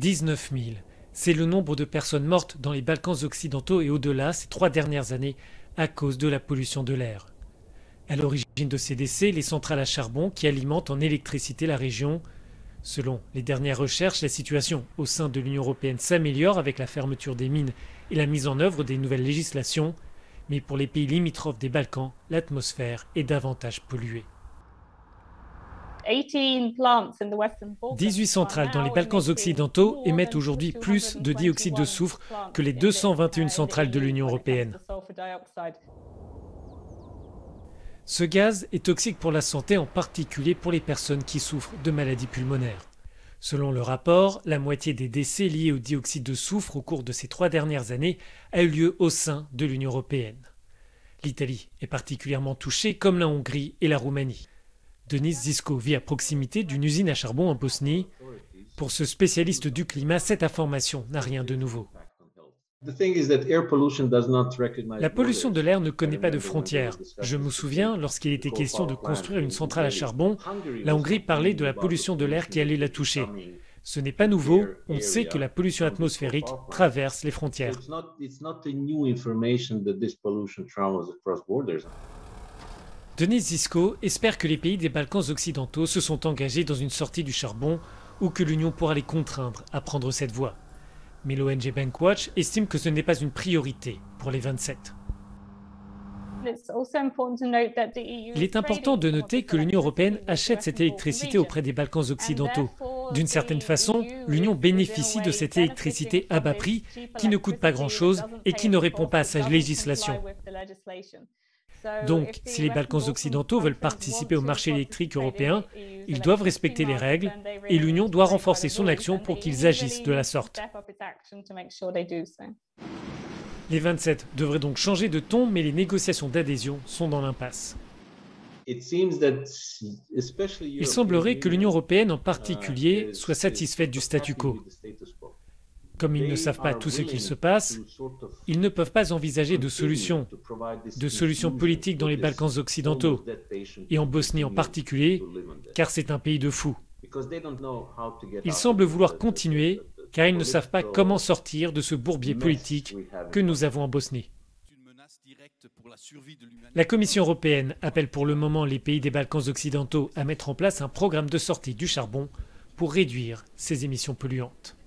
19 000. C'est le nombre de personnes mortes dans les Balkans occidentaux et au-delà ces 3 dernières années à cause de la pollution de l'air. À l'origine de ces décès, les centrales à charbon qui alimentent en électricité la région. Selon les dernières recherches, la situation au sein de l'Union européenne s'améliore avec la fermeture des mines et la mise en œuvre des nouvelles législations. Mais pour les pays limitrophes des Balkans, l'atmosphère est davantage polluée. 18 centrales dans les Balkans occidentaux émettent aujourd'hui plus de dioxyde de soufre que les 221 centrales de l'Union européenne. Ce gaz est toxique pour la santé, en particulier pour les personnes qui souffrent de maladies pulmonaires. Selon le rapport, la moitié des décès liés au dioxyde de soufre au cours de ces 3 dernières années a eu lieu au sein de l'Union européenne. L'Italie est particulièrement touchée, comme la Hongrie et la Roumanie. Denis Zisco vit à proximité d'une usine à charbon en Bosnie. Pour ce spécialiste du climat, cette information n'a rien de nouveau. La pollution de l'air ne connaît pas de frontières. Je me souviens, lorsqu'il était question de construire une centrale à charbon, la Hongrie parlait de la pollution de l'air qui allait la toucher. Ce n'est pas nouveau, on sait que la pollution atmosphérique traverse les frontières. Denis Zisco espère que les pays des Balkans occidentaux se sont engagés dans une sortie du charbon ou que l'Union pourra les contraindre à prendre cette voie. Mais l'ONG Bankwatch estime que ce n'est pas une priorité pour les 27. Il est important de noter que l'Union européenne achète cette électricité auprès des Balkans occidentaux. D'une certaine façon, l'Union bénéficie de cette électricité à bas prix qui ne coûte pas grand-chose et qui ne répond pas à sa législation. Donc, si les Balkans occidentaux veulent participer au marché électrique européen, ils doivent respecter les règles et l'Union doit renforcer son action pour qu'ils agissent de la sorte. Les 27 devraient donc changer de ton, mais les négociations d'adhésion sont dans l'impasse. Il semblerait que l'Union européenne en particulier soit satisfaite du statu quo. Comme ils ne savent pas tout ce qu'il se passe, ils ne peuvent pas envisager de solutions politiques dans les Balkans occidentaux, et en Bosnie en particulier, car c'est un pays de fous. Ils semblent vouloir continuer, car ils ne savent pas comment sortir de ce bourbier politique que nous avons en Bosnie. La Commission européenne appelle pour le moment les pays des Balkans occidentaux à mettre en place un programme de sortie du charbon pour réduire ces émissions polluantes.